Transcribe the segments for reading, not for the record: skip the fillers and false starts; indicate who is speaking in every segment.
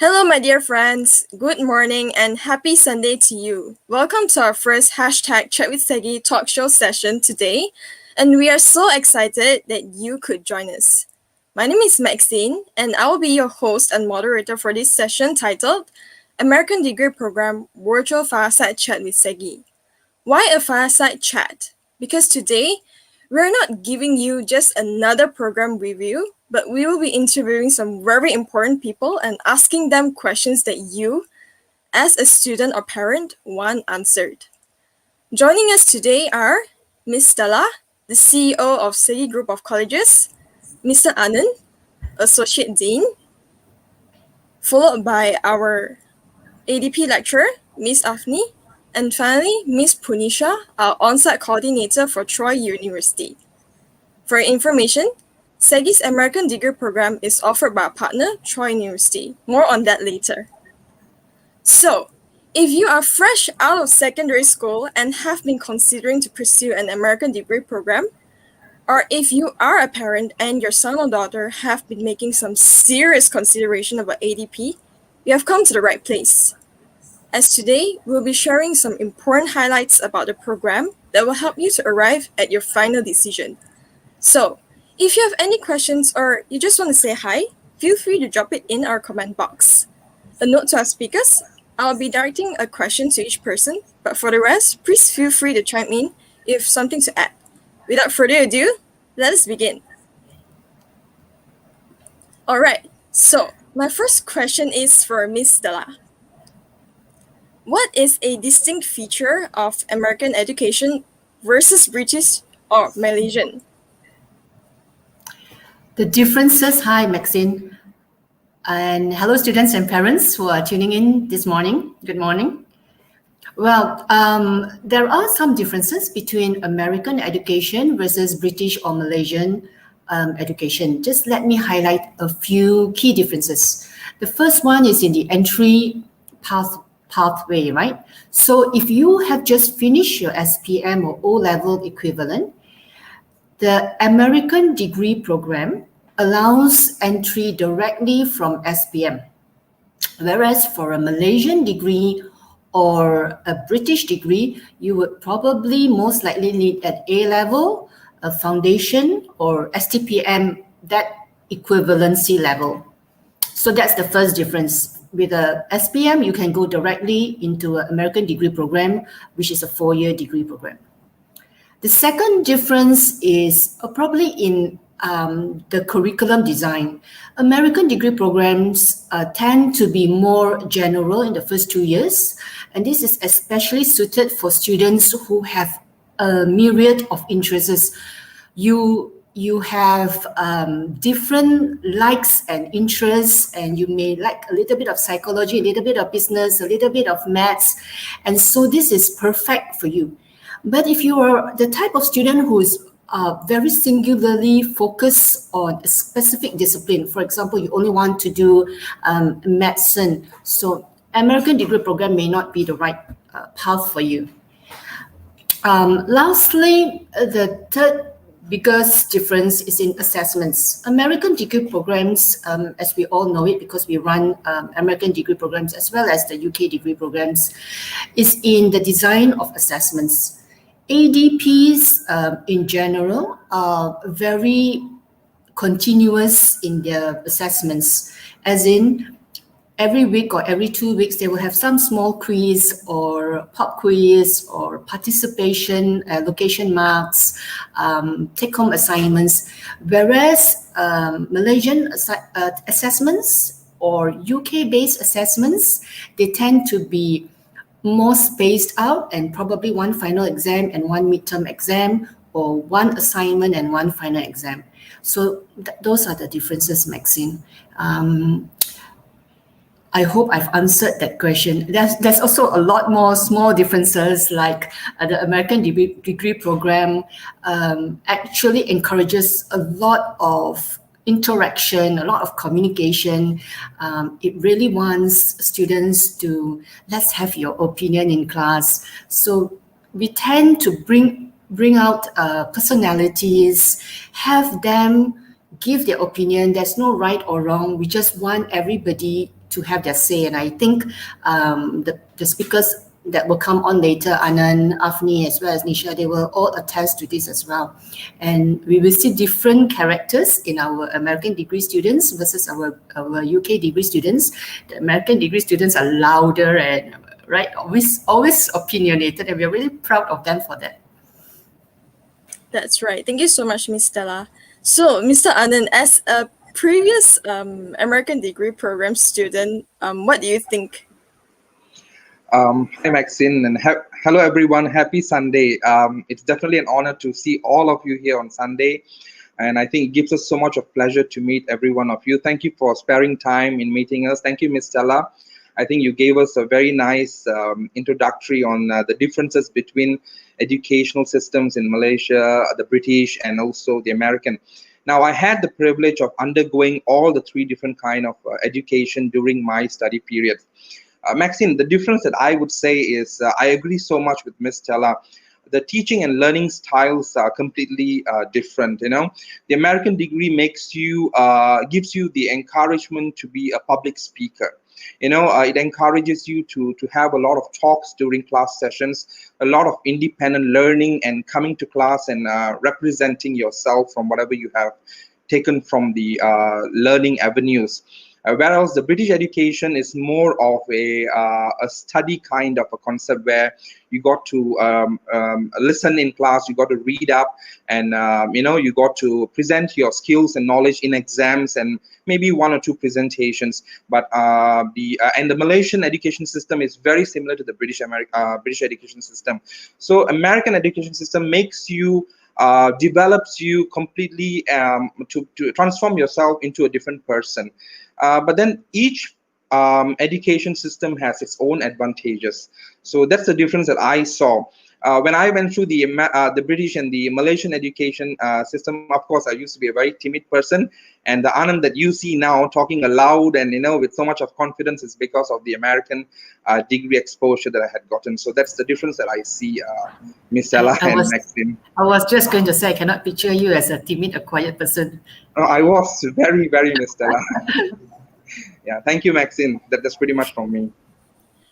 Speaker 1: Hello, my dear friends. Good morning and happy Sunday to you. Welcome to our first hashtag Chat with SEGi talk show session today, and we are so excited that you could join us. My name is Maxine, and I will be your host and moderator for this session titled American Degree Program Virtual Fireside Chat with SEGi. Why a fireside chat? Because today, we're not giving you just another program review, but we will be interviewing some very important people and asking them questions that you, as a student or parent, want answered. Joining us today are Ms. Stella, the CEO of SEGi Group of Colleges, Mr. Anand, Associate Dean, followed by our ADP lecturer, Ms. Afni, and finally, Ms. Punisha, our on-site coordinator for Troy University. For your information, SEGi's American Degree Program is offered by our partner, Troy University. More on that later. So, if you are fresh out of secondary school and have been considering to pursue an American Degree Program, or if you are a parent and your son or daughter have been making some serious consideration about ADP, you have come to the right place. As today, we'll be sharing some important highlights about the program that will help you to arrive at your final decision. So, if you have any questions or you just want to say hi, feel free to drop it in our comment box. A note to our speakers, I'll be directing a question to each person, but for the rest, please feel free to chime in if you have something to add. Without further ado, let us begin. Alright, so my first question is for Miss Stella. What is a distinct feature of American education versus British or Malaysian?
Speaker 2: The differences, hi Maxine, and hello students and parents who are tuning in this morning. Good morning. Well, there are some differences between American education versus British or Malaysian education. Just let me highlight a few key differences. The first one is in the entry pathway, right? So if you have just finished your SPM or O-level equivalent, the American degree program allows entry directly from SPM, whereas for a Malaysian degree or a British degree, you would probably most likely need at A level, a foundation, or STPM, that equivalency level. So that's the first difference. With a SPM, you can go directly into an American degree program, which is a 4-year degree program. The second difference is probably in the curriculum design. American degree programs tend to be more general in the first 2 years, and this is especially suited for students who have a myriad of interests. You have different likes and interests, and you may like a little bit of psychology, a little bit of business, a little bit of maths, and so this is perfect for you. But if you are the type of student who is very singularly focused on a specific discipline, for example, you only want to do medicine, so American degree program may not be the right path for you. Lastly, the third biggest difference is in assessments. American degree programs, as we all know it because we run American degree programs as well as the UK degree programs, is in the design of assessments. ADPs in general are very continuous in their assessments, as in every week or every 2 weeks, they will have some small quiz or pop quiz or participation, location marks, take-home assignments, whereas Malaysian assessments or UK-based assessments, they tend to be more spaced out and probably one final exam and one midterm exam, or one assignment and one final exam. So those are the differences, Maxine. I hope I've answered that question. There's also a lot more small differences, like the American degree program actually encourages a lot of interaction, a lot of communication. It really wants students to, let's have your opinion in class. So we tend to bring out personalities, have them give their opinion. There's no right or wrong. We just want everybody to have their say. And I think the speakers that will come on later, Anand, Afni, as well as Nisha, they will all attest to this as well. And we will see different characters in our American degree students versus our UK degree students. The American degree students are louder and always opinionated, and we're really proud of them for that.
Speaker 1: That's right. Thank you so much, Miss Stella. So, Mr. Anand, as a previous American degree program student, what do you think?
Speaker 3: Hi, Maxine, and hello, everyone. Happy Sunday. It's definitely an honor to see all of you here on Sunday. And I think it gives us so much of pleasure to meet every one of you. Thank you for sparing time in meeting us. Thank you, Ms. Stella. I think you gave us a very nice introductory on the differences between educational systems in Malaysia, the British, and also the American. Now, I had the privilege of undergoing all the three different kind of education during my study period. Maxine, the difference that I would say is I agree so much with Ms. Stella. The teaching and learning styles are completely different. The American degree gives you the encouragement to be a public speaker. It encourages you to have a lot of talks during class sessions, a lot of independent learning and coming to class and representing yourself from whatever you have taken from the learning avenues. Whereas the British education is more of a study kind of a concept where you got to listen in class, you got to read up, and you got to present your skills and knowledge in exams and maybe one or two presentations. But the Malaysian education system is very similar to the British education system. So American education system makes you develops you completely to transform yourself into a different person. But then each education system has its own advantages. So that's the difference that I saw. When I went through the British and the Malaysian education system, of course, I used to be a very timid person. And the Anand that you see now talking aloud and with so much of confidence is because of the American degree exposure that I had gotten. So that's the difference that I see, Miss Stella and Maxine.
Speaker 2: I was just going to say, I cannot picture you as a timid, a quiet person.
Speaker 3: I was very, very Miss Stella. Yeah, thank you, Maxine. That's pretty much from me.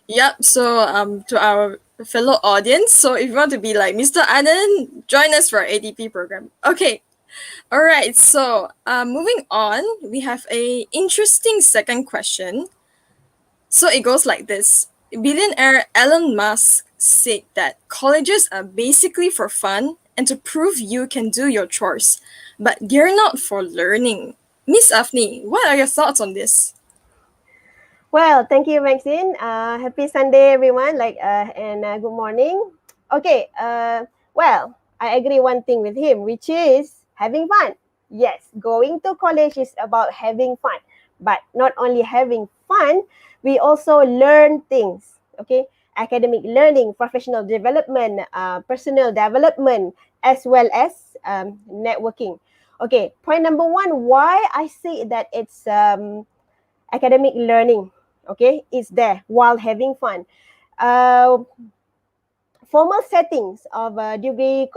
Speaker 1: Yep. So to our fellow audience, so if you want to be like Mr. Anand, join us for our ADP program. Okay. All right. So moving on, we have a interesting second question. So it goes like this. Billionaire Elon Musk said that colleges are basically for fun and to prove you can do your chores, but they're not for learning. Miss Afni, what are your thoughts on this?
Speaker 4: Well, thank you, Maxine. Happy Sunday, everyone. And good morning. Okay. Well, I agree one thing with him, which is having fun. Yes, going to college is about having fun, but not only having fun, we also learn things. Okay, academic learning, professional development, personal development, as well as networking. Okay, point number one, why I say that it's academic learning. Okay, is there while having fun. Formal settings of degree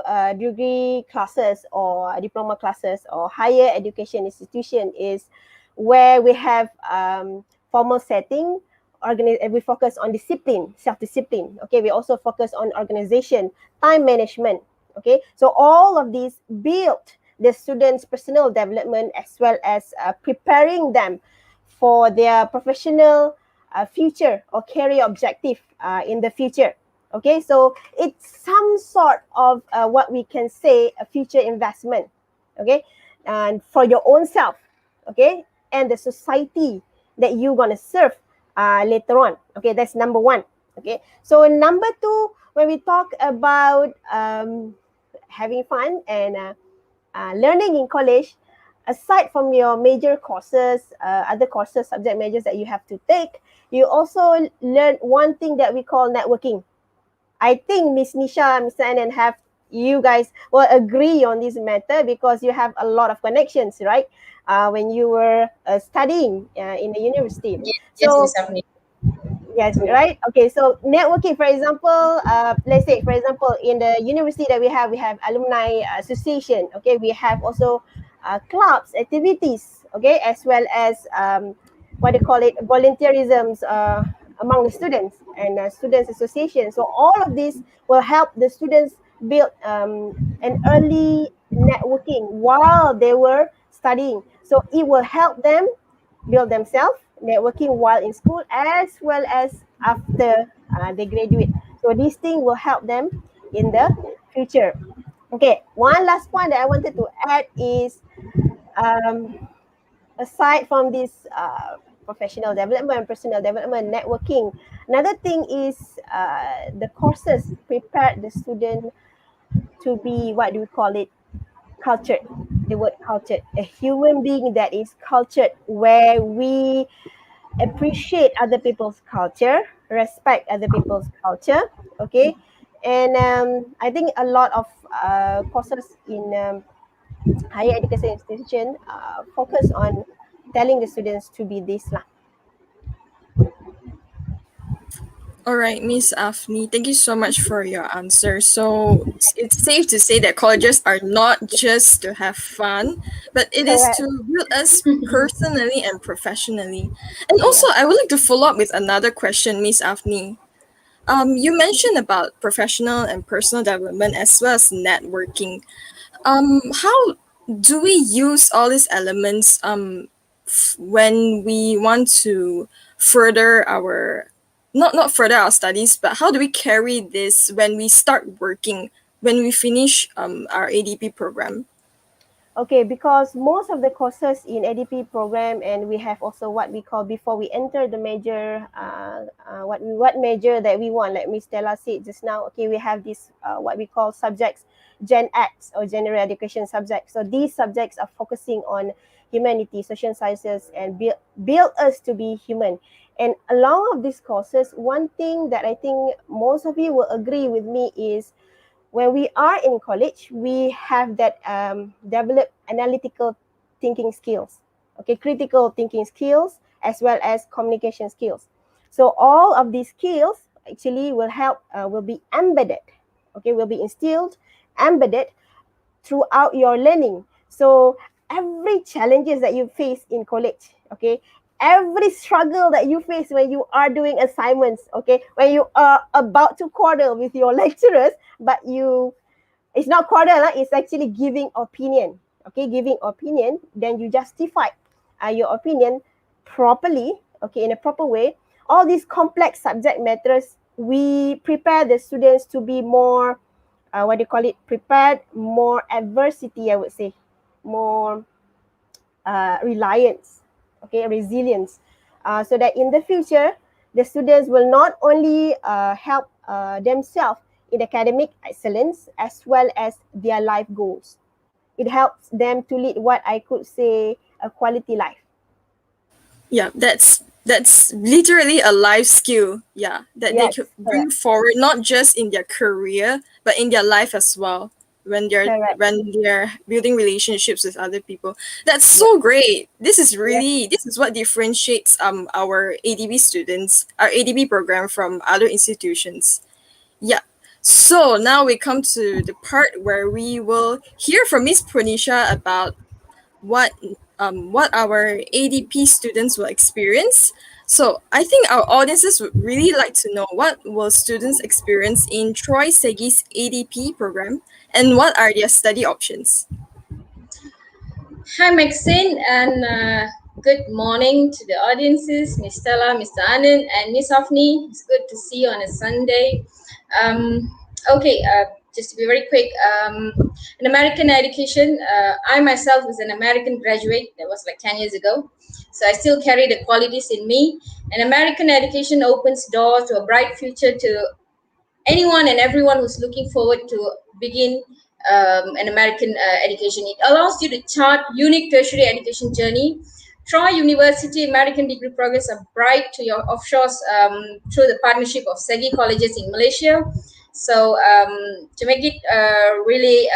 Speaker 4: classes or diploma classes or higher education institution is where we have formal setting. We focus on discipline, self-discipline. Okay, we also focus on organization, time management. Okay, so all of these build the students' personal development as well as preparing them for their professional future or career objective in the future. Okay, so it's some sort of what we can say a future investment. Okay, and for your own self. Okay, and the society that you're gonna serve later on. Okay, that's number one. Okay, so number two, when we talk about having fun and learning in college, aside from your major courses, other courses, subject majors that you have to take, you also learn one thing that we call networking. I think Miss Nisha, Mr. Anand, you guys will agree on this matter because you have a lot of connections, right? When you were studying in the university.
Speaker 5: Yes,
Speaker 4: yes, right? Okay, so networking, for example, let's say, for example, in the university that we have alumni association. Okay, we have also clubs, activities, okay, as well as what they call it, volunteerisms among the students and students association. So all of this will help the students build an early networking while they were studying. So it will help them build themselves networking while in school as well as after they graduate. So this thing will help them in the future. Okay, one last point that I wanted to add is um, aside from this professional development and personal development, networking, another thing is the courses prepare the student to be, what do we call it, cultured. The word cultured, a human being that is cultured, where we appreciate other people's culture, respect other people's culture. Okay, and I think a lot of courses in higher education institution focus on telling the students to be this lah.
Speaker 1: All right, Miss Afni, thank you so much for your answer. So it's safe to say that colleges are not just to have fun, but it is
Speaker 4: Correct.
Speaker 1: to build us personally and professionally. And also,
Speaker 4: Yeah.
Speaker 1: I would like to follow up with another question, Miss Afni. You mentioned about professional and personal development as well as networking. How do we use all these elements when we want to further our not further our studies, but how do we carry this when we start working, when we finish our ADP program?
Speaker 4: Okay, because most of the courses in ADP program, and we have also what we call, before we enter the major, what major that we want, like Miss Stella said just now. Okay, we have this what we call subjects, Gen X or general education subjects. So these subjects are focusing on humanity, social sciences, and build us to be human. And along of these courses, one thing that I think most of you will agree with me is, when we are in college, we have that develop analytical thinking skills, okay, critical thinking skills, as well as communication skills. So all of these skills actually will help, will be embedded, okay, will be instilled, embedded throughout your learning. So every challenges that you face in college, okay, every struggle that you face when you are doing assignments, okay, when you are about to quarrel with your lecturers, but you, it's not quarrel, it's actually giving opinion, okay, giving opinion, then you justify your opinion properly, okay, in a proper way. All these complex subject matters, we prepare the students to be more what do you call it, prepared, more adversity, I would say, more reliance, okay, resilience, so that in the future, the students will not only help themselves in academic excellence as well as their life goals. It helps them to lead what I could say a quality life.
Speaker 1: Yeah, that's literally a life skill. Yeah, that they
Speaker 4: Yes,
Speaker 1: could bring
Speaker 4: correct,
Speaker 1: forward not just in their career but in their life as well.
Speaker 4: correct.
Speaker 1: When they're building relationships with other people, that's
Speaker 4: Yep.
Speaker 1: so great.
Speaker 4: Yes.
Speaker 1: This is what differentiates our ADB students, our ADB program from other institutions. Yeah. So now we come to the part where we will hear from Miss Pronisha about what what our ADP students will experience. So I think our audiences would really like to know what will students experience in Troy Segi's ADP program and what are their study options.
Speaker 5: Hi, Maxine, and good morning to the audiences, Miss Stella, Mr. Anand, and Miss Afni. It's good to see you on a Sunday. Um, okay, just to be very quick, in American education, I myself was an American graduate. That was like 10 years ago. So I still carry the qualities in me. And American education opens doors to a bright future to anyone and everyone who's looking forward to begin an American education. It allows you to chart unique tertiary education journey. Troy University American degree programs are bright to your offshores through the partnership of SEGi colleges in Malaysia. So to make it really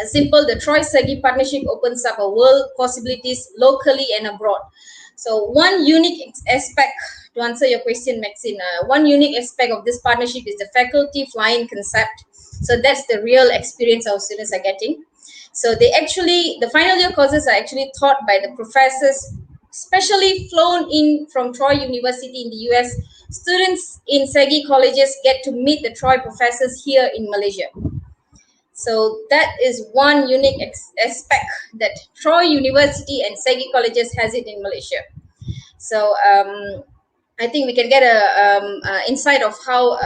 Speaker 5: simple, the Troy SEGi partnership opens up a world possibilities locally and abroad. So one unique aspect, to answer your question, Maxine, one unique aspect of this partnership is the faculty flying concept. So that's the real experience our students are getting. So they actually, the final year courses are actually taught by the professors especially flown in from Troy University in the US, students in SEGi colleges get to meet the Troy professors here in Malaysia. So that is one unique aspect that Troy University and SEGi colleges has it in Malaysia. So I think we can get a insight of how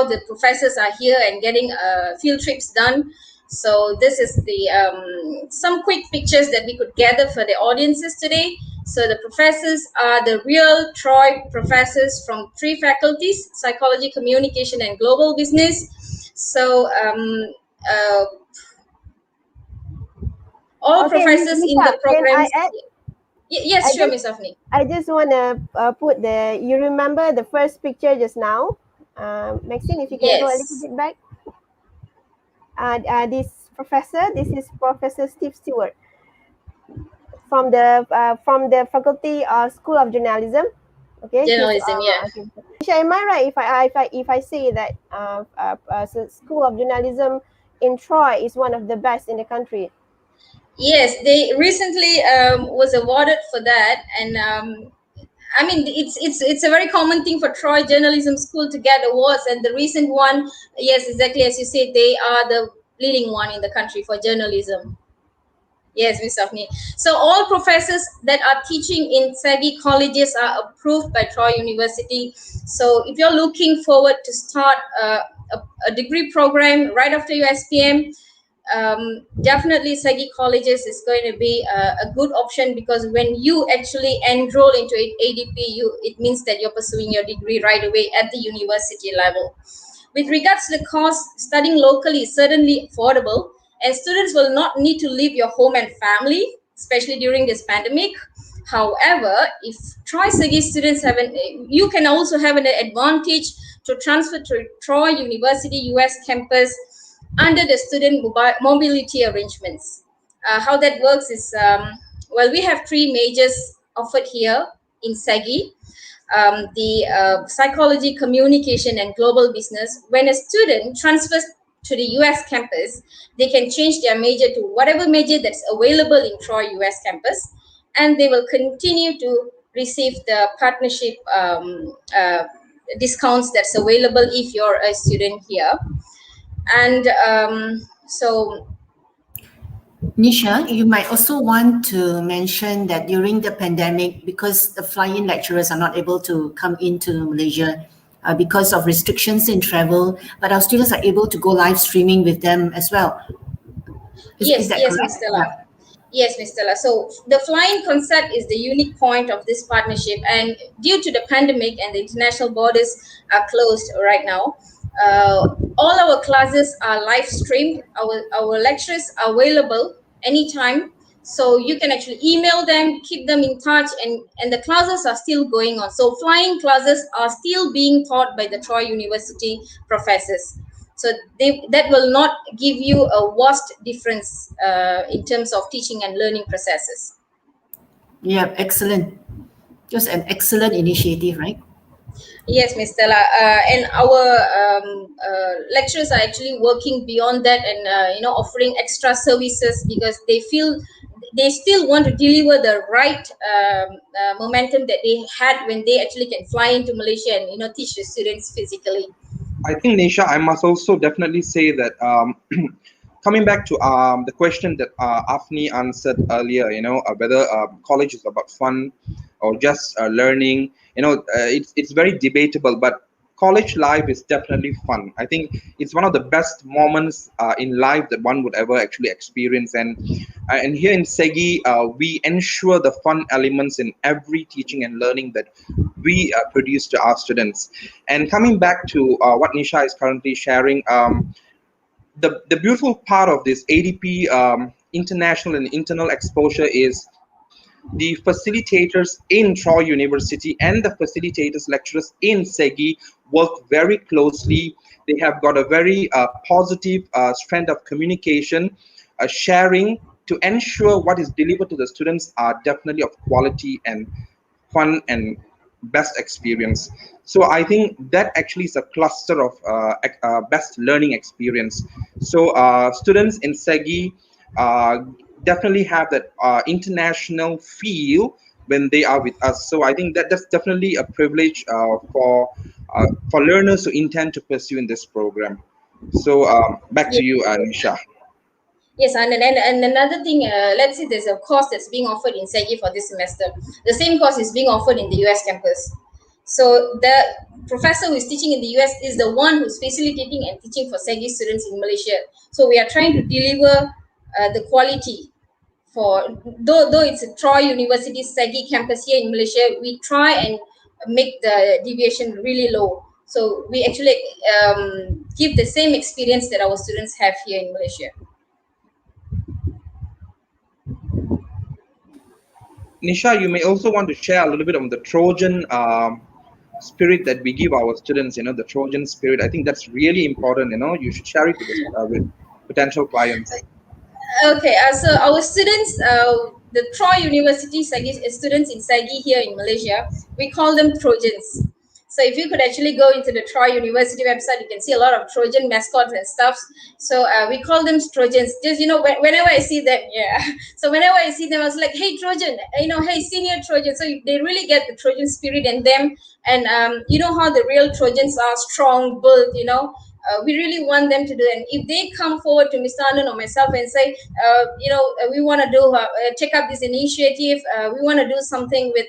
Speaker 5: the professors are here and getting field trips done. So this is the some quick pictures that we could gather for the audiences today. So the professors are the real Troy professors from 3 faculties: psychology, communication, and global business. So all
Speaker 4: Okay,
Speaker 5: professors in
Speaker 4: Nisha,
Speaker 5: the
Speaker 4: can I
Speaker 5: programs.
Speaker 4: add?
Speaker 5: Yes, sure, Miss Afni.
Speaker 4: I just want to put you remember the first picture just now? Maxine, if you can go a little
Speaker 5: Yes.
Speaker 4: bit back. This is Professor Steve Stewart from the Faculty School of Journalism. Okay,
Speaker 5: Journalism, yeah.
Speaker 4: okay. Nisha, am I right if I say that School of Journalism in Troy is one of the best in the country?
Speaker 5: Yes, they recently was awarded for that, and I mean it's a very common thing for Troy Journalism School to get awards, and the recent one, yes, exactly as you said, they are the leading one in the country for journalism. Yes, Ms. Afni. So all professors that are teaching in SEGi colleges are approved by Troy University. So if you're looking forward to start a degree program right after your SPM, definitely SEGi colleges is going to be a good option, because when you actually enroll into ADP, it means that you're pursuing your degree right away at the university level. With regards to the cost, studying locally is certainly affordable, and students will not need to leave your home and family, especially during this pandemic. However, if Troy SEGi students you can also have an advantage to transfer to Troy University US campus under the student mobility arrangements. How that works is, well, we have 3 majors offered here in SEGi. The psychology, communication, and global business. When a student transfers to the US campus, they can change their major to whatever major that's available in Troy US campus, and they will continue to receive the partnership discounts that's available if you're a student here. And so
Speaker 2: Nisha, you might also want to mention that during the pandemic, because the fly-in lecturers are not able to come into Malaysia because of restrictions in travel, but our students are able to go live streaming with them as well. Is that
Speaker 5: yes, Ms.
Speaker 2: correct?
Speaker 5: Stella.
Speaker 2: Yeah.
Speaker 5: Yes, Ms. Stella. So the flying concept is the unique point of this partnership, and due to the pandemic and the international borders are closed right now, all our classes are live streamed. Our lectures are available anytime, so you can actually email them, keep them in touch, and the classes are still going on. So flying classes are still being taught by the Troy University professors. So that will not give you a vast difference in terms of teaching and learning processes.
Speaker 2: Yeah, excellent. Just an excellent initiative, right?
Speaker 5: Yes, Ms. Stella, and our lecturers are actually working beyond that, and offering extra services, because they feel they still want to deliver the right momentum that they had when they actually can fly into Malaysia and teach the students physically.
Speaker 3: I think, Nisha, I must also definitely say that coming back to the question that Afni answered earlier, whether college is about fun or just learning, it's very debatable, but college life is definitely fun. I think it's one of the best moments in life that one would ever actually experience. And here in SEGi, we ensure the fun elements in every teaching and learning that we produce to our students. And coming back to what Nisha is currently sharing, the beautiful part of this ADP international and internal exposure is the facilitators in Troy University and the facilitators lecturers in SEGi work very closely. They have got a very positive strand of communication, sharing, to ensure what is delivered to the students are definitely of quality and fun and best experience. So I think that actually is a cluster of best learning experience. So students in SEGi definitely have that international feel when they are with us. So I think that that's definitely a privilege for learners who intend to pursue in this program. So back to you, Nisha.
Speaker 5: Yes, and another thing, let's say there's a course that's being offered in SEGi for this semester. The same course is being offered in the US campus. So the professor who is teaching in the US is the one who's facilitating and teaching for SEGi students in Malaysia. So we are trying to deliver the quality for, though it's a Troy University SEGi campus here in Malaysia, we try and make the deviation really low. So we actually give the same experience that our students have here in Malaysia.
Speaker 3: Nisha, you may also want to share a little bit on the Trojan spirit that we give our students. The Trojan spirit. I think that's really important. You should share it with potential clients.
Speaker 5: Okay, so our students, the Troy University students in SEGi here in Malaysia, we call them Trojans. So if you could actually go into the Troy University website, you can see a lot of Trojan mascots and stuff. So we call them Trojans. Just whenever I see them, yeah. So whenever I see them, I was like, "Hey Trojan," "Hey senior Trojan." So they really get the Trojan spirit in them, and you know how the real Trojans are, strong, built. We really want them to do it. And if they come forward to Mr. Anand or myself and say, we want to do take up this initiative, we want to do something with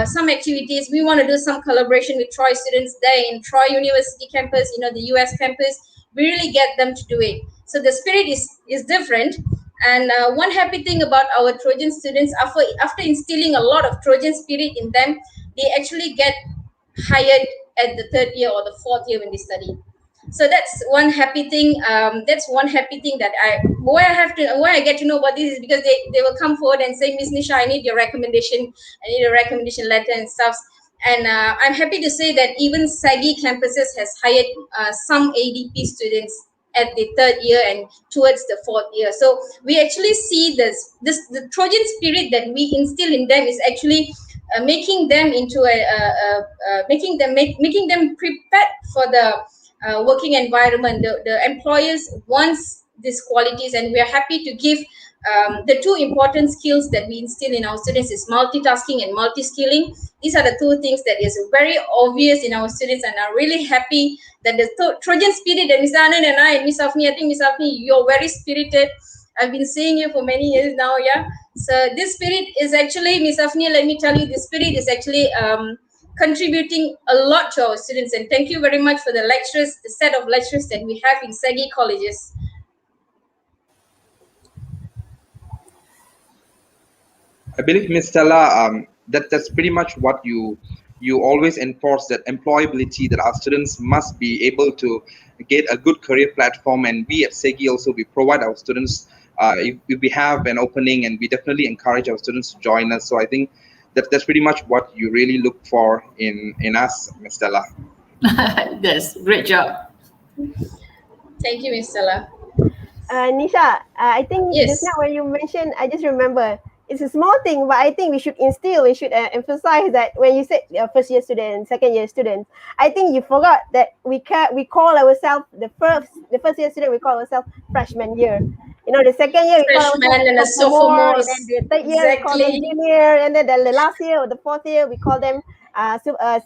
Speaker 5: some activities, we want to do some collaboration with Troy students there in Troy University campus, the US campus, we really get them to do it. So the spirit is different. And one happy thing about our Trojan students, after instilling a lot of Trojan spirit in them, they actually get hired at the third year or the fourth year when they study. So that's one happy thing. That's one happy thing that why I get to know about this is because they will come forward and say, "Miss Nisha, I need your recommendation. I need a recommendation letter and stuff." And I'm happy to say that even SEGi campuses has hired some ADP students at the third year and towards the fourth year. So we actually see the Trojan spirit that we instill in them is actually making them into making them prepared for the working environment. The employers wants these qualities, and we are happy to give the two important skills that we instill in our students is multitasking and multi-skilling. These are the two things that is very obvious in our students, and I'm really happy that the Trojan spirit that Mr. Anand and I and Miss Afni, I think Miss Afni, you're very spirited. I've been seeing you for many years now, yeah. So this spirit is actually, Miss Afni, let me tell you, this spirit is actually contributing a lot to our students. And thank you very much for the lecturers, the set of lecturers that we have in SEGi colleges.
Speaker 3: I believe, Ms. Stella, that's pretty much what you always enforce, that employability, that our students must be able to get a good career platform. And we at SEGi also, we provide our students, if we have an opening, and we definitely encourage our students to join us. So I think that's pretty much what you really look for in us, Ms. Stella.
Speaker 2: Yes, great job.
Speaker 5: Thank you, Ms. Stella.
Speaker 4: Nisha, I think
Speaker 5: Yes.
Speaker 4: just now when you mentioned, I just remember it's a small thing, but I think we should emphasize that when you said first year students, second year students, I think you forgot that we call ourselves the first year student, we call ourselves freshman year. The second year we call
Speaker 5: Freshman
Speaker 4: ourselves
Speaker 5: and a
Speaker 4: sophomore, and
Speaker 5: sophomore.
Speaker 4: then the third year we call them
Speaker 5: Exactly.
Speaker 4: junior, and then the last year or the fourth year we call them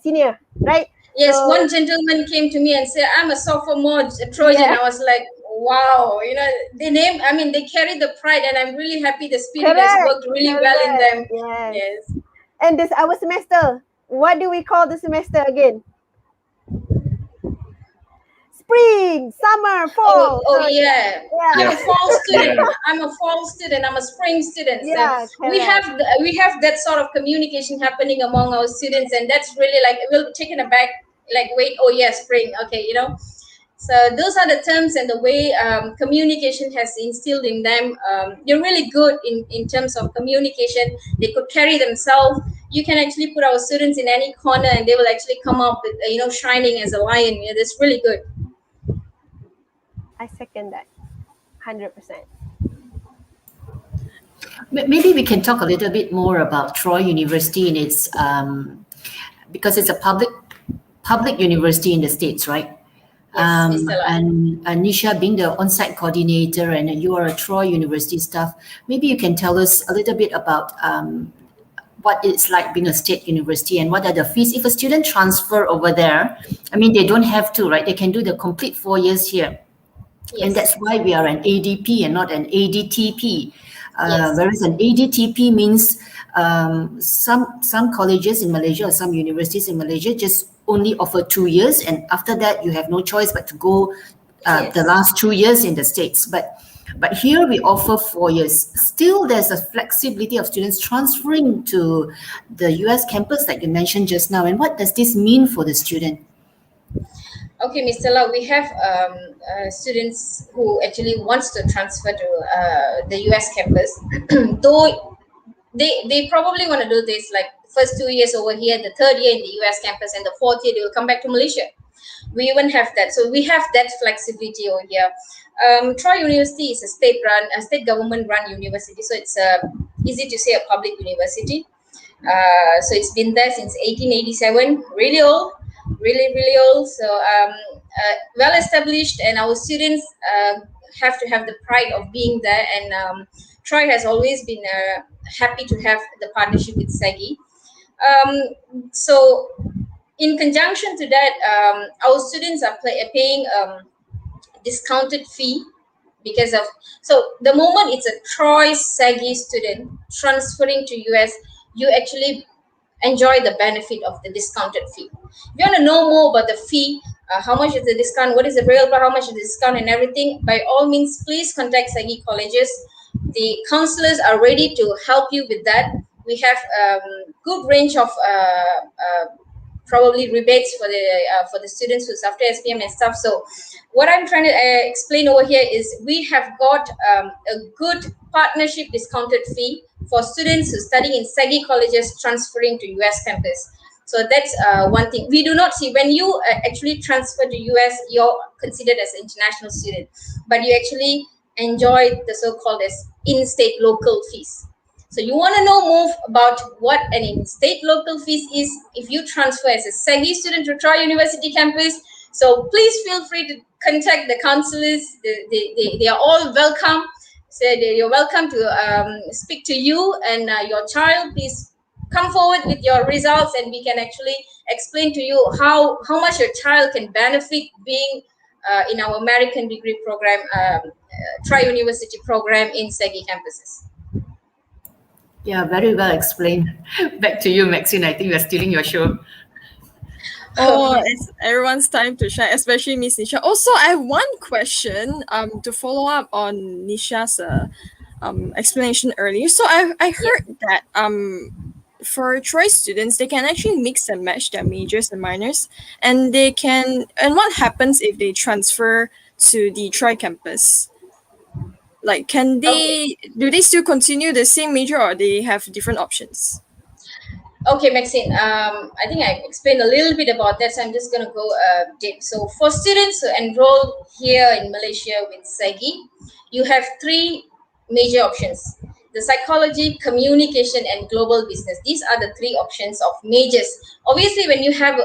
Speaker 4: senior, right?
Speaker 5: Yes,
Speaker 4: So,
Speaker 5: one gentleman came to me and said, "I'm a sophomore Trojan."
Speaker 4: yeah.
Speaker 5: I was like, wow, they carry the pride, and I'm really happy the spirit has
Speaker 4: Correct.
Speaker 5: worked really well in them.
Speaker 4: Yes.
Speaker 5: Yes.
Speaker 4: And this our semester. What do we call the semester again? Spring, summer, fall.
Speaker 5: Oh
Speaker 4: So,
Speaker 5: yeah.
Speaker 4: yeah.
Speaker 5: I'm a fall student.
Speaker 3: Yeah.
Speaker 5: I'm a fall student. I'm a spring student.
Speaker 4: Yeah,
Speaker 5: And we
Speaker 4: correct.
Speaker 5: have that sort of communication happening among our students, and that's really like we're taken aback. Like, wait, oh yeah, spring. Okay, So those are the terms and the way communication has instilled in them. They're really good in terms of communication. They could carry themselves. You can actually put our students in any corner, and they will actually come up with, shining as a lion. That's really good.
Speaker 4: I second that. 100%.
Speaker 2: Maybe we can talk a little bit more about Troy University and its because it's a public university in the States, right?
Speaker 5: Yes, Ms. Stella.
Speaker 2: And Nisha, being the on-site coordinator, and you are a Troy University staff, maybe you can tell us a little bit about what it's like being a state university and what are the fees if a student transfer over there. I mean, they don't have to, right? They can do the complete 4 years here.
Speaker 5: Yes.
Speaker 2: And that's why we are an ADP and not an ADTP.
Speaker 5: Yes.
Speaker 2: Whereas an ADTP means some colleges in Malaysia or some universities in Malaysia just only offer 2 years, and after that you have no choice but to go
Speaker 5: Yes.
Speaker 2: the last 2 years in the States. But here we offer 4 years. Still, there's a flexibility of students transferring to the US campus, like you mentioned just now. And what does this mean for the student?
Speaker 5: Okay, Ms. Stella, we have students who actually wants to transfer to the US campus, though they probably want to do this like first 2 years over here, the third year in the US campus, and the fourth year they will come back to Malaysia. We even have that, so we have that flexibility over here. Troy University is a state government run university, so it's easy to say a public university. So it's been there since 1887, really old, really old. So well established, and our students have to have the pride of being there. And Troy has always been happy to have the partnership with SEGi. So in conjunction to that, our students are paying discounted fee because of, so the moment it's a Troy SEGi student transferring to US, you actually enjoy the benefit of the discounted fee. If you want to know more about the fee, how much is the discount, what is the real, how much is the discount and everything, by all means, please contact SEGi colleges. The counselors are ready to help you with that. We have good range of probably rebates for the students who's after SPM and stuff. So what I'm trying to explain over here is we have got a good partnership discounted fee for students who studying in SEGi colleges transferring to US campus. So that's one thing. We do not see, when you actually transfer to US, you're considered as an international student, but you actually enjoy the so-called as in-state local fees. So you want to know more about what an in-state local fees is if you transfer as a SEGi student to Troy University campus. So please feel free to contact the counselors. They are all welcome. So you're welcome to speak to you and your child. Please come forward with your results, and we can actually explain to you how much your child can benefit being in our American degree program, Troy University program in SEGi campuses.
Speaker 2: Yeah, very well explained. Back to you, Maxine. I think we're stealing your show.
Speaker 1: Oh, it's everyone's time to shine, especially Miss Nisha. Also, I have one question to follow up on Nisha's explanation earlier. So I heard that for Troy students, they can actually mix and match their majors and minors, and they can. And what happens if they transfer to the Troy campus? Like, can they do they still continue the same major, or they have different options?
Speaker 5: Okay, Maxine, I think I explained a little bit about that, so I'm just going to go deep. So for students who enroll here in Malaysia with SEGi, you have three major options: the psychology, communication, and global business. These are the three options of majors. Obviously, when you have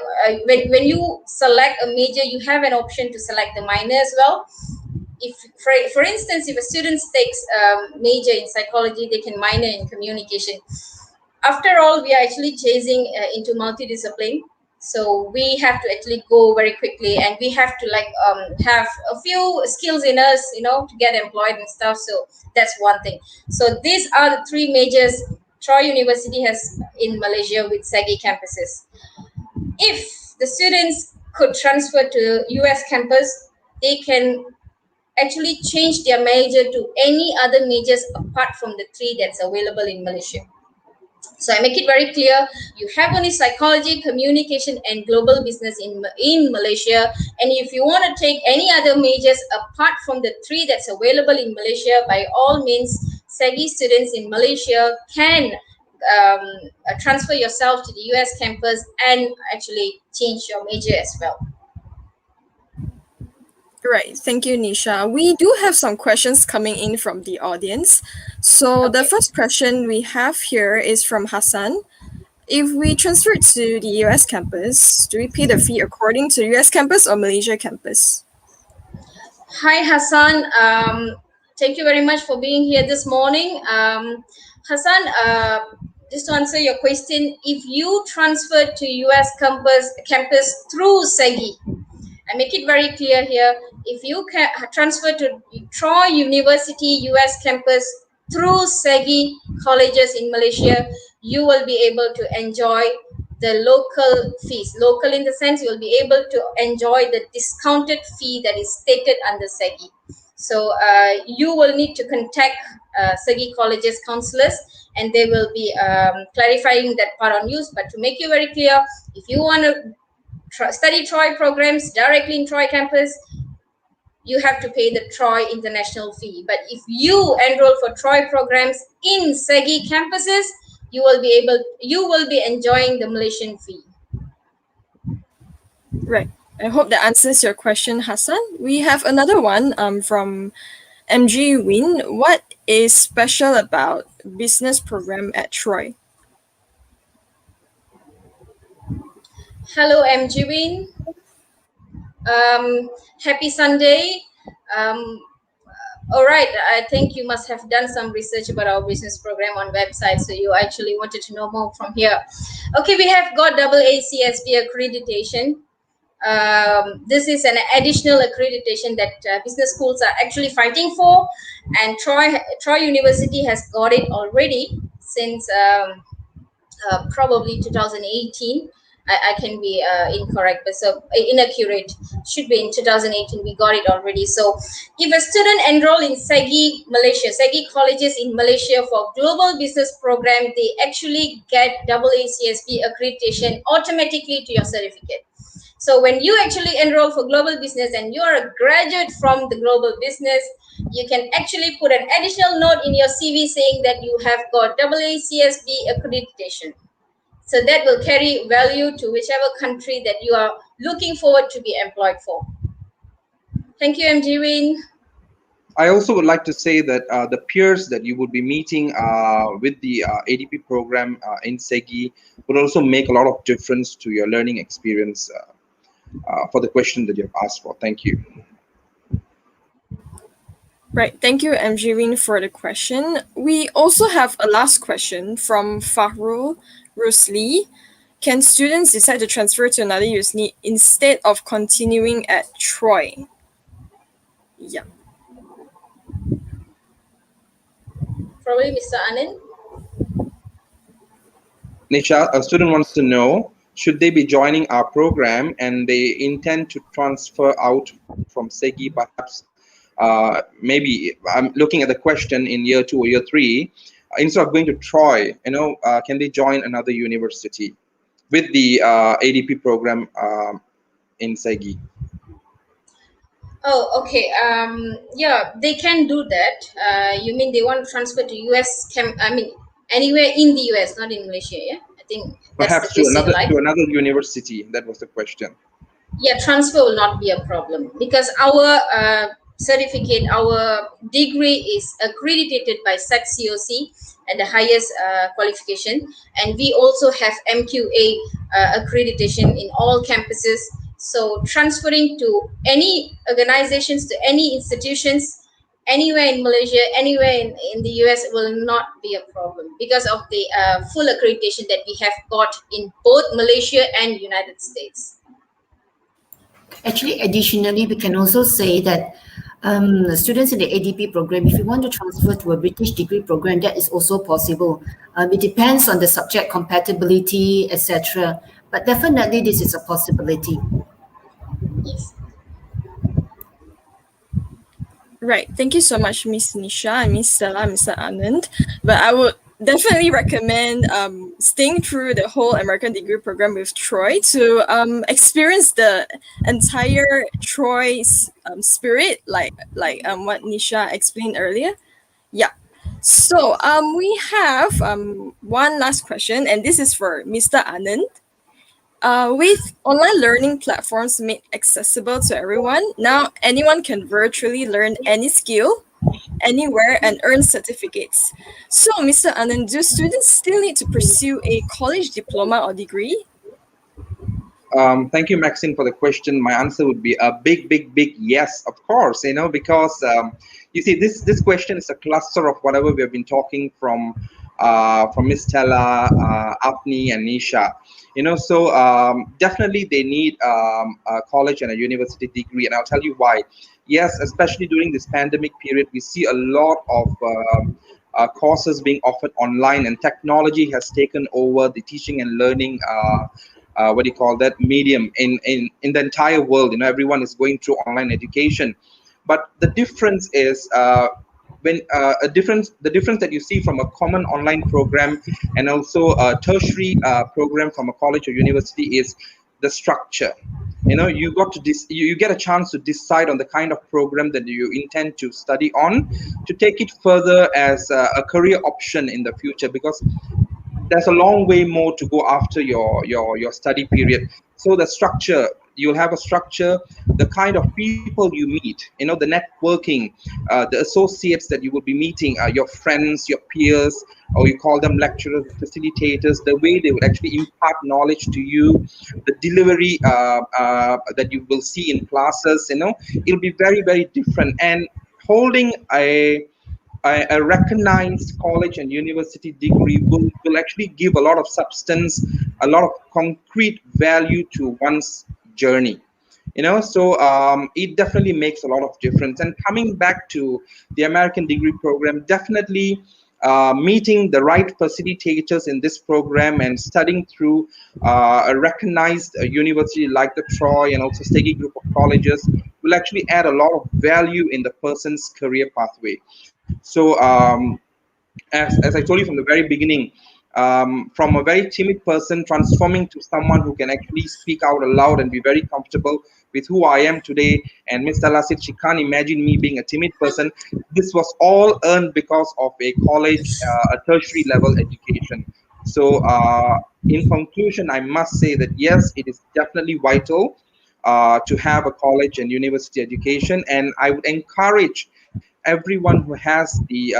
Speaker 5: when you select a major, you have an option to select the minor as well. If for instance, if a student takes major in psychology, they can minor in communication. After all, we are actually chasing into multidiscipline, so we have to actually go very quickly, and we have to like have a few skills in us, to get employed and stuff. So that's one thing. So these are the three majors Troy University has in Malaysia with SEGi campuses. If the students could transfer to US campus, they can actually change their major to any other majors apart from the three that's available in Malaysia. So I make it very clear, you have only psychology, communication, and global business in Malaysia. And if you want to take any other majors apart from the three that's available in Malaysia, by all means, SEGi students in Malaysia can transfer yourself to the US campus and actually change your major as well.
Speaker 1: Right. Thank you, Nisha. We do have some questions coming in from the audience. So the
Speaker 5: Okay.
Speaker 1: first question we have here is from Hassan. If we transfer to the US campus, do we pay the fee according to US campus or Malaysia campus?
Speaker 5: Hi, Hassan. Thank you very much for being here this morning. Hassan, just to answer your question, if you transfer to US campus through SEGi, I make it very clear here. If you can transfer to Troy University US campus through SEGi colleges in Malaysia, you will be able to enjoy the local fees. Local in the sense you will be able to enjoy the discounted fee that is stated under SEGi. So you will need to contact SEGi colleges counselors, and they will be clarifying that part on you. But to make you very clear, if you want to study Troy programs directly in Troy campus, you have to pay the Troy international fee. But if you enroll for Troy programs in SEGi campuses, you will be enjoying the Malaysian fee.
Speaker 1: Right. I hope that answers your question, Hassan. We have another one from MG Win. What is special about business program at Troy?
Speaker 5: Hello, MG Win. Happy Sunday. All right, I think you must have done some research about our business program on website, so you actually wanted to know more from here. Okay, we have got AACSB accreditation. This is an additional accreditation that business schools are actually fighting for, and Troy University has got it already since probably 2018. I can be incorrect, but so inaccurate. Should be in 2018. We got it already. So, if a student enroll in SEGi colleges in Malaysia for global business program, they actually get AACSB accreditation automatically to your certificate. So when you actually enroll for global business and you are a graduate from the global business, you can actually put an additional note in your CV saying that you have got AACSB accreditation. So that will carry value to whichever country that you are looking forward to be employed for. Thank you, MG Win.
Speaker 3: I also would like to say that the peers that you would be meeting with the ADP program in SEGi would also make a lot of difference to your learning experience for the question that you've asked for. Thank you.
Speaker 1: Right. Thank you, MG for the question. We also have a last question from Fahrul Rusli. Can students decide to transfer to another USNI instead of continuing at Troy? Yeah.
Speaker 5: Probably Mr. Anand.
Speaker 3: Nisha, a student wants to know, should they be joining our program and they intend to transfer out from SEGi, perhaps maybe I'm looking at the question in year 2 or year 3, instead of going to Troy, can they join another university with the ADP program in SEGi?
Speaker 5: Oh, okay. Yeah, they can do that. You mean they want to transfer to US? Anywhere in the US, not in Malaysia. Yeah, I think that's
Speaker 3: perhaps
Speaker 5: the case
Speaker 3: to another university. That was the question.
Speaker 5: Yeah, transfer will not be a problem because our certificate, our degree is accredited by SEGCOC at the highest qualification, and we also have MQA accreditation in all campuses. So transferring to any organizations, to any institutions, anywhere in Malaysia, anywhere in the US will not be a problem because of the full accreditation that we have got in both Malaysia and United States.
Speaker 2: Actually, additionally, we can also say that students in the ADP program, if you want to transfer to a British degree program, that is also possible. It depends on the subject compatibility, etc. But definitely, this is a possibility.
Speaker 5: Yes.
Speaker 1: Right. Thank you so much, Miss Nisha and Miss Stella, Mr. Anand. But I would definitely recommend staying through the whole American degree program with Troy to experience the entire Troy's spirit, like what Nisha explained earlier. Yeah. So we have one last question, and this is for Mr. Anand. With online learning platforms made accessible to everyone, now anyone can virtually learn any skill anywhere and earn certificates. So, Mr. Anand, do students still need to pursue a college diploma or degree?
Speaker 3: Thank you, Maxine, for the question. My answer would be a big, big, big yes, of course. Because you see, this question is a cluster of whatever we have been talking from Miss Stella, Apni, and Nisha. So definitely they need a college and a university degree, and I'll tell you why. Yes, especially during this pandemic period, we see a lot of courses being offered online, and technology has taken over the teaching and learning. What do you call that medium in the entire world. Everyone is going through online education, but the difference is when the difference that you see from a common online program and also a tertiary program from a college or university is the structure. You got to you get a chance to decide on the kind of program that you intend to study on, to take it further as a career option in the future, because there's a long way more to go after your study period. So the structure, you'll have a structure, the kind of people you meet, the networking, the associates that you will be meeting, your friends, your peers, or you call them lecturers, facilitators, the way they would actually impart knowledge to you, the delivery that you will see in classes, it'll be very, very different. And holding a recognized college and university degree will actually give a lot of substance, a lot of concrete value to one's journey. So it definitely makes a lot of difference. And coming back to the American degree program, definitely meeting the right facilitators in this program and studying through a recognized university like the Troy and also SEGi group of colleges will actually add a lot of value in the person's career pathway. So as I told you from the very beginning, from a very timid person transforming to someone who can actually speak out aloud and be very comfortable with who I am today. And Miss Stella said she can't imagine me being a timid person. This was all earned because of a college, a tertiary level education. So, in conclusion, I must say that yes, it is definitely vital to have a college and university education, and I would encourage everyone who has the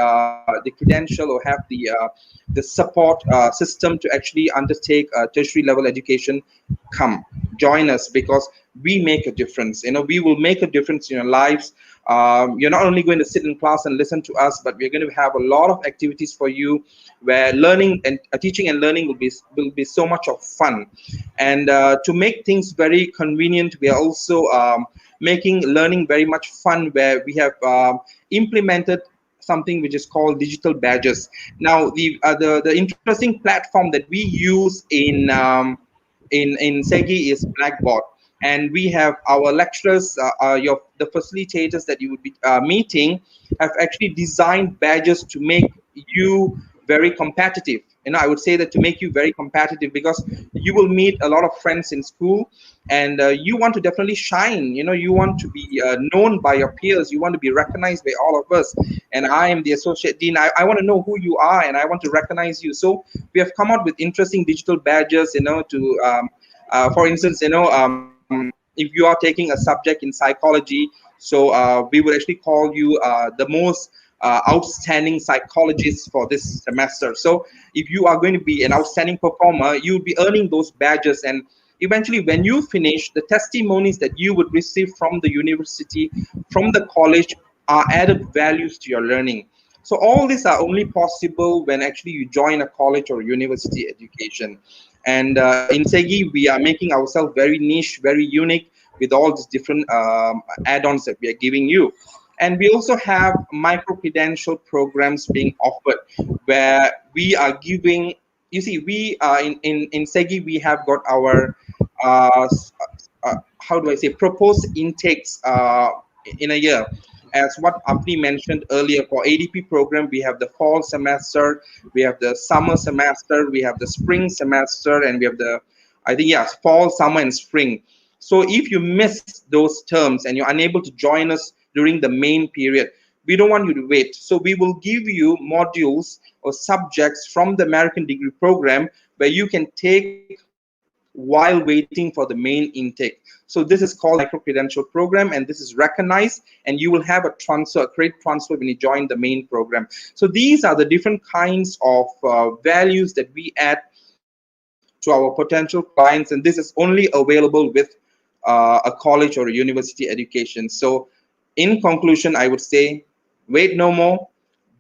Speaker 3: credential or have the support system to actually undertake tertiary level education, come join us, because we make a difference. We will make a difference in your lives. You're not only going to sit in class and listen to us, but we're going to have a lot of activities for you where learning and teaching and learning will be so much of fun. And to make things very convenient, we are also making learning very much fun, where we have implemented something which is called digital badges. Now, the interesting platform that we use in SEGi is Blackboard, and we have our lecturers, the facilitators that you would be meeting, have actually designed badges to make you very competitive. I would say that to make you very competitive, because you will meet a lot of friends in school, and you want to definitely shine. You want to be known by your peers. You want to be recognized by all of us. And I am the associate dean. I want to know who you are, and I want to recognize you. So we have come out with interesting digital badges, to for instance, if you are taking a subject in psychology, so we would actually call you the most outstanding psychologist for this semester. So if you are going to be an outstanding performer, you'll be earning those badges, and eventually when you finish, the testimonies that you would receive from the university, from the college, are added values to your learning. So all these are only possible when actually you join a college or university education. And in SEGi, we are making ourselves very niche, very unique, with all these different add-ons that we are giving you. And we also have micro credential programs being offered, where we are giving. You see, we in SEGi, we have got our how do I say, proposed intakes in a year. As what Apni mentioned earlier, for ADP program, we have the fall semester, we have the summer semester, we have the spring semester, and we have the, I think, yes, fall, summer, and spring. So if you miss those terms and you're unable to join us during the main period, we don't want you to wait. So we will give you modules or subjects from the American degree program where you can take while waiting for the main intake. So this is called micro-credential program, and this is recognized, and you will have a transfer, a credit transfer when you join the main program. So these are the different kinds of values that we add to our potential clients, and this is only available with a college or a university education. So in conclusion, I would say, wait no more.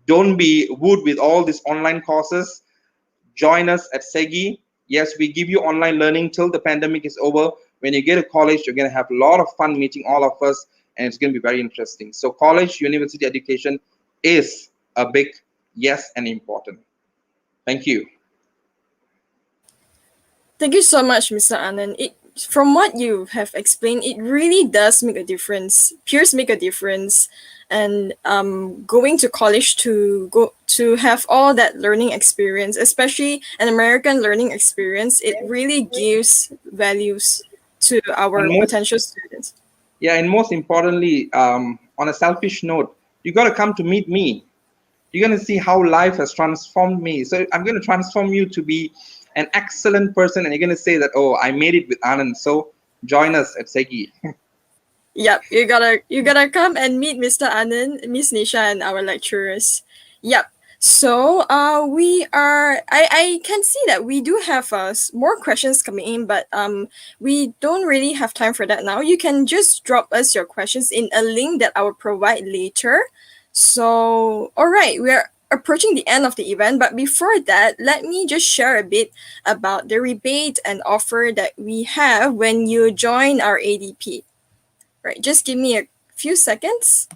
Speaker 3: Don't be wooed with all these online courses. Join us at SEGi. Yes, we give you online learning till the pandemic is over. When you get to college, you're going to have a lot of fun meeting all of us, and it's going to be very interesting. So college, university education is a big yes and important. Thank you.
Speaker 1: Thank you so much, Mr. Anand. From what you have explained, it really does make a difference. Peers make a difference, and going to college to have all that learning experience, especially an American learning experience, it really gives values to our potential students.
Speaker 3: Yeah, and most importantly, on a selfish note, you got to come to meet me. You're going to see how life has transformed me. So I'm going to transform you to be an excellent person, and you're going to say that, oh, I made it with Anand. So join us at SEGi.
Speaker 1: Yep, you gotta come and meet Mr. Anand, Miss Nisha, and our lecturers. Yep. So I can see that we do have more questions coming in, but we don't really have time for that now. You can just drop us your questions in a link that I will provide later. So all right, we are approaching the end of the event, but before that, let me just share a bit about the rebate and offer that we have when you join our ADP. Right, just give me a few seconds.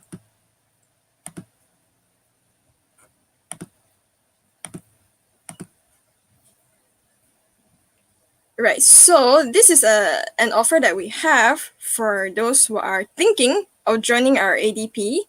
Speaker 1: Right, so this is an offer that we have for those who are thinking of joining our ADP.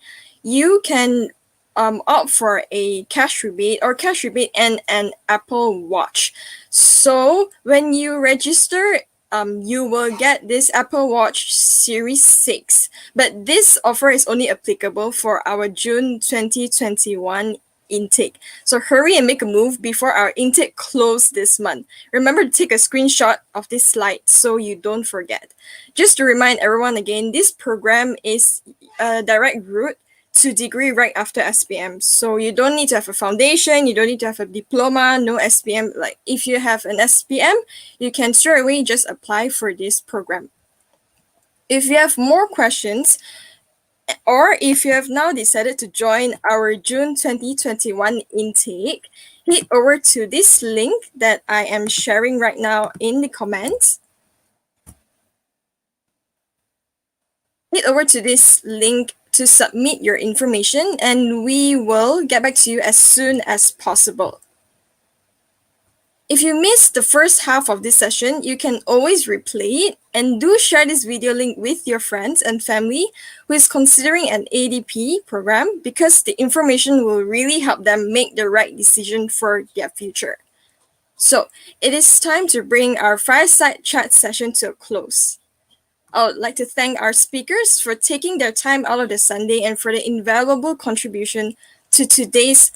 Speaker 1: You can opt for a cash rebate and an Apple Watch. So when you register, you will get this Apple Watch Series 6. But this offer is only applicable for our June 2021 intake. So hurry and make a move before our intake closes this month. Remember to take a screenshot of this slide so you don't forget. Just to remind everyone again, this program is a direct route to degree right after SPM. So you don't need to have a foundation, you don't need to have a diploma, no SPM. Like if you have an SPM, you can straight away just apply for this program. If you have more questions, or if you have now decided to join our June 2021 intake, head over to this link that I am sharing right now in the comments. Head over to this link to submit your information, and we will get back to you as soon as possible. If you missed the first half of this session, you can always replay it, and do share this video link with your friends and family who is considering an ADP program, because the information will really help them make the right decision for their future. So it is time to bring our Fireside chat session to a close. I would like to thank our speakers for taking their time out of the Sunday and for the invaluable contribution to today's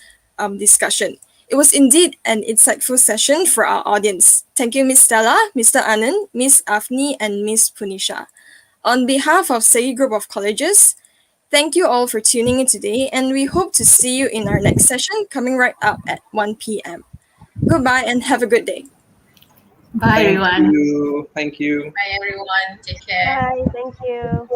Speaker 1: discussion. It was indeed an insightful session for our audience. Thank you, Ms. Stella, Mr. Anand, Ms. Afni, and Ms. Punisha. On behalf of SEGi Group of Colleges, thank you all for tuning in today, and we hope to see you in our next session coming right up at 1 p.m. Goodbye and have a good day.
Speaker 2: Bye, everyone.
Speaker 3: Thank you.
Speaker 5: Bye, everyone. Take care.
Speaker 4: Bye. Thank you.